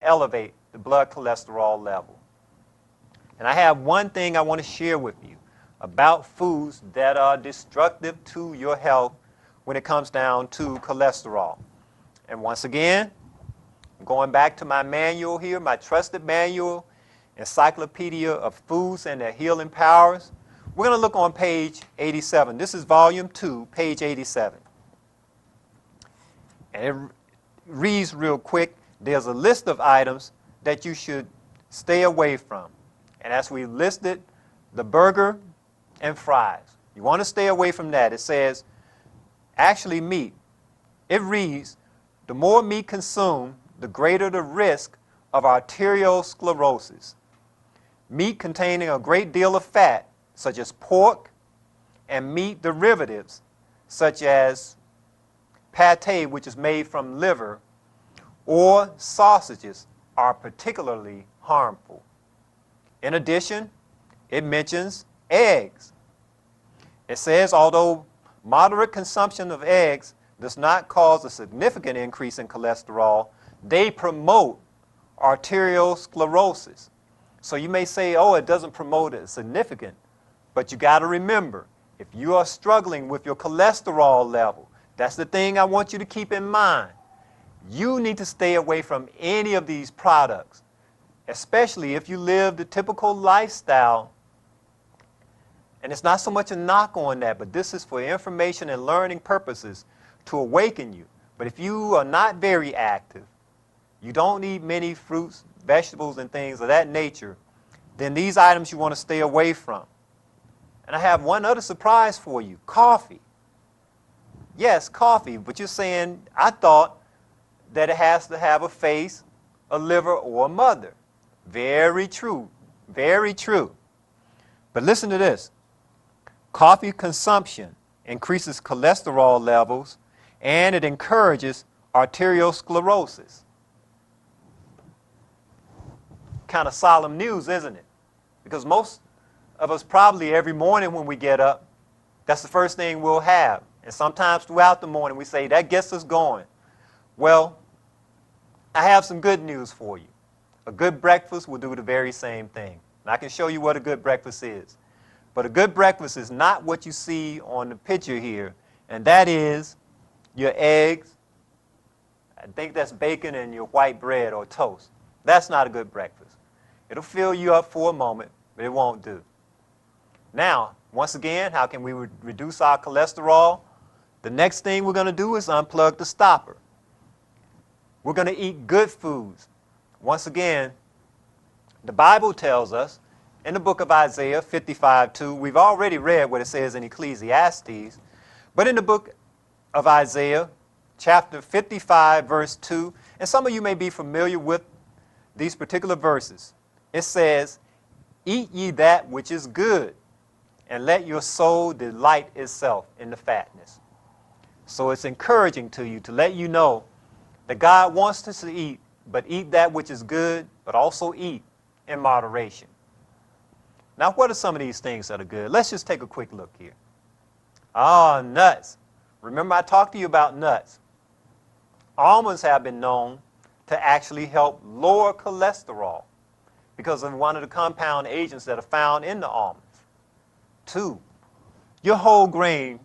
elevate the blood cholesterol level. And I have one thing I want to share with you about foods that are destructive to your health when it comes down to cholesterol. And once again, going back to my manual here, my trusted manual, Encyclopedia of Foods and Their Healing Powers. We're going to look on page 87. This is volume 2, page 87. And it reads real quick. There's a list of items that you should stay away from. And as we listed, the burger and fries. You want to stay away from that. It says, actually meat. It reads, the more meat consumed, the greater the risk of arteriosclerosis. Meat containing a great deal of fat, such as pork, and meat derivatives, such as pate, which is made from liver, or sausages, are particularly harmful. In addition, it mentions eggs. It says, although moderate consumption of eggs does not cause a significant increase in cholesterol, they promote arteriosclerosis. So you may say, oh, it doesn't promote it significant, but you got to remember, if you are struggling with your cholesterol level, that's the thing I want you to keep in mind. You need to stay away from any of these products, especially if you live the typical lifestyle. And it's not so much a knock on that, but this is for information and learning purposes to awaken you. But if you are not very active, you don't eat many fruits, vegetables, and things of that nature, then these items you want to stay away from. And I have one other surprise for you, coffee. Yes, coffee, but you're saying, I thought that it has to have a face, a liver, or a mother. Very true, very true. But listen to this. Coffee consumption increases cholesterol levels and it encourages arteriosclerosis. Kind of solemn news, isn't it? Because most of us probably every morning when we get up, that's the first thing we'll have. And sometimes throughout the morning we say, that gets us going. Well, I have some good news for you. A good breakfast will do the very same thing. And I can show you what a good breakfast is. But a good breakfast is not what you see on the picture here, and that is your eggs. I think that's bacon and your white bread or toast. That's not a good breakfast. It'll fill you up for a moment, but it won't do. Now, once again, how can we reduce our cholesterol? The next thing we're going to do is unplug the stopper. We're going to eat good foods. Once again, the Bible tells us in the book of Isaiah 55:2, we've already read what it says in Ecclesiastes, but in the book of Isaiah, chapter 55, verse 2, and some of you may be familiar with these particular verses. It says, eat ye that which is good, and let your soul delight itself in the fatness. So it's encouraging to you to let you know that God wants us to eat, but eat that which is good, but also eat in moderation. Now, what are some of these things that are good? Let's just take a quick look here. Nuts. Remember I talked to you about nuts. Almonds have been known to actually help lower cholesterol because of one of the compound agents that are found in the almonds. 2, your whole grain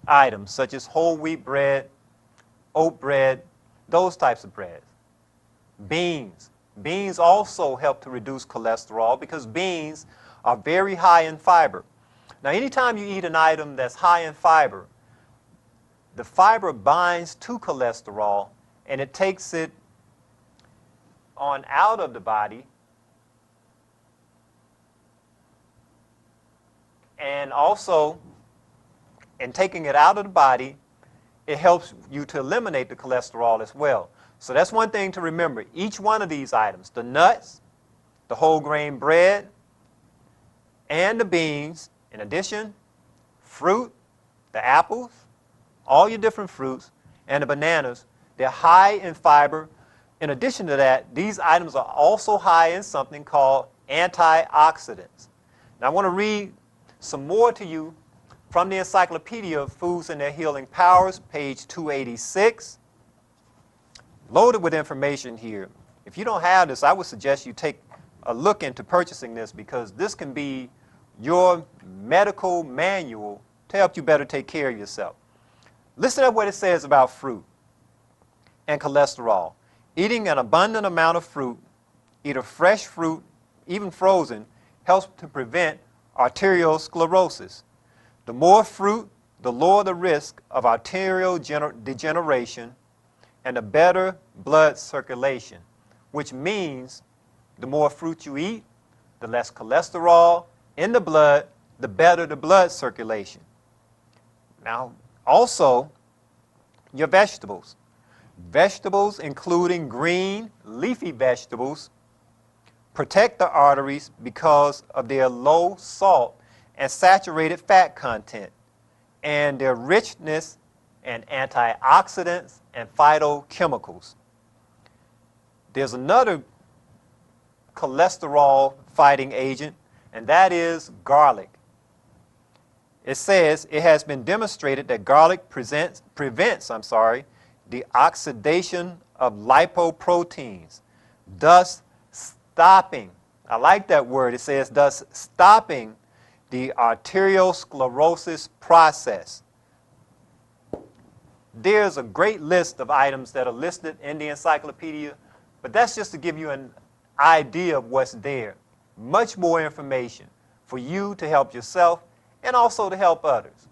items such as whole wheat bread, oat bread, those types of breads. Beans. Beans also help to reduce cholesterol because beans are very high in fiber. Now, anytime you eat an item that's high in fiber, the fiber binds to cholesterol and it takes it on out of the body, and also in taking it out of the body, it helps you to eliminate the cholesterol as well. So that's one thing to remember. Each one of these items, the nuts, the whole grain bread, and the beans, in addition, fruit, the apples, all your different fruits, and the bananas, they're high in fiber. In addition to that, these items are also high in something called antioxidants. Now I want to read some more to you from the Encyclopedia of Foods and Their Healing Powers, page 286. Loaded with information here. If you don't have this, I would suggest you take a look into purchasing this, because this can be your medical manual to help you better take care of yourself. Listen to what it says about fruit and cholesterol. Eating an abundant amount of fruit, either fresh fruit, even frozen, helps to prevent arteriosclerosis. The more fruit, the lower the risk of arterial degeneration and the better blood circulation, which means the more fruit you eat, the less cholesterol in the blood, the better the blood circulation. Now, also, your vegetables. Vegetables, including green, leafy vegetables, protect the arteries because of their low salt and saturated fat content and their richness in antioxidants and phytochemicals. There's another cholesterol fighting agent, and that is garlic. It says it has been demonstrated that garlic prevents the oxidation of lipoproteins, thus stopping, I like that word, it says thus stopping the arteriosclerosis process. There's a great list of items that are listed in the encyclopedia, but that's just to give you an idea of what's there. Much more information for you to help yourself and also to help others.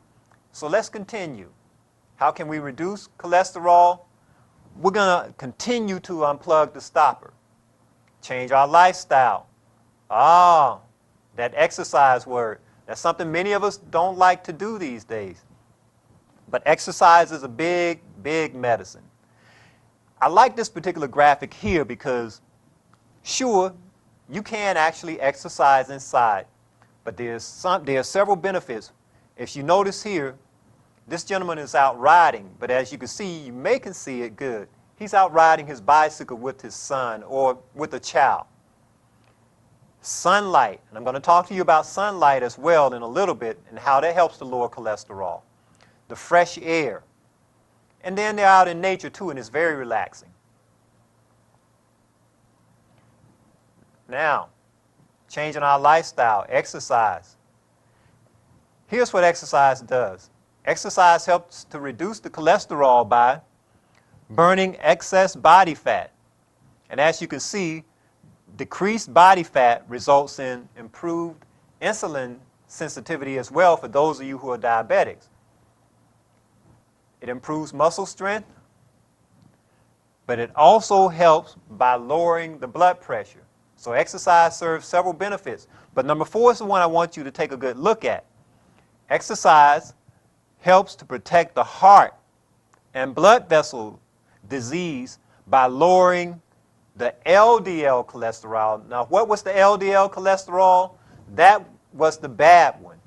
So let's continue. How can we reduce cholesterol? We're going to continue to unplug the stopper. Change our lifestyle. That exercise word. That's something many of us don't like to do these days. But exercise is a big, big medicine. I like this particular graphic here because, sure, you can actually exercise inside, but there are several benefits. If you notice here, this gentleman is out riding, but as you can see, you can see it good. He's out riding his bicycle with his son or with a child. Sunlight, and I'm going to talk to you about sunlight as well in a little bit and how that helps to lower cholesterol. The fresh air. And then they're out in nature too, and it's very relaxing. Now, changing our lifestyle, exercise. Here's what exercise does. Exercise helps to reduce the cholesterol by burning excess body fat. And as you can see, decreased body fat results in improved insulin sensitivity as well for those of you who are diabetics. It improves muscle strength, but it also helps by lowering the blood pressure. So exercise serves several benefits. But number 4 is the one I want you to take a good look at. Exercise helps to protect the heart and blood vessel disease by lowering the LDL cholesterol. Now, what was the LDL cholesterol? That was the bad one.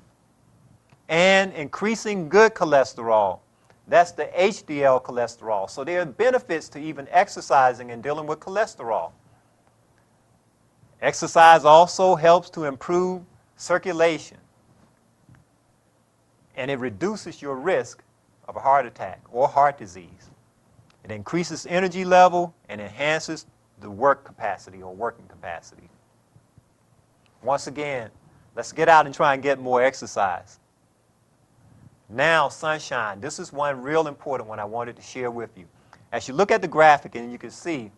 And increasing good cholesterol. That's the HDL cholesterol. So there are benefits to even exercising and dealing with cholesterol. Exercise also helps to improve circulation. And it reduces your risk of a heart attack or heart disease. It increases energy level and enhances the work capacity or working capacity. Once again, let's get out and try and get more exercise. Now, sunshine. This is one real important one I wanted to share with you. As you look at the graphic and you can see,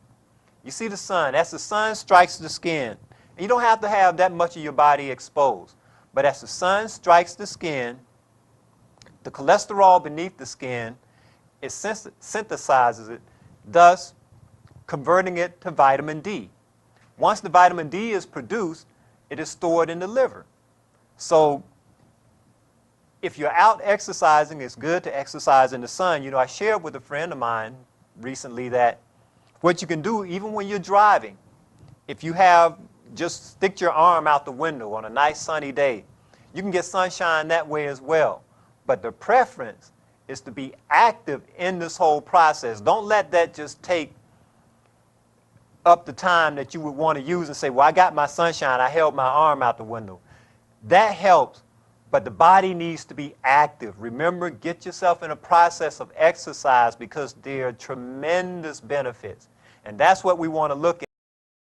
you see the sun. As the sun strikes the skin, you don't have to have that much of your body exposed. But as the sun strikes the skin, the cholesterol beneath the skin, it synthesizes it, thus converting it to vitamin D. Once the vitamin D is produced, it is stored in the liver. So if you're out exercising, it's good to exercise in the sun. You know, I shared with a friend of mine recently that what you can do even when you're driving, if you have, just stick your arm out the window on a nice sunny day, you can get sunshine that way as well. But the preference is to be active in this whole process. Don't let that just take up the time that you would want to use and say, well, I got my sunshine, I held my arm out the window. That helps, but the body needs to be active. Remember, get yourself in a process of exercise because there are tremendous benefits. And that's what we want to look at.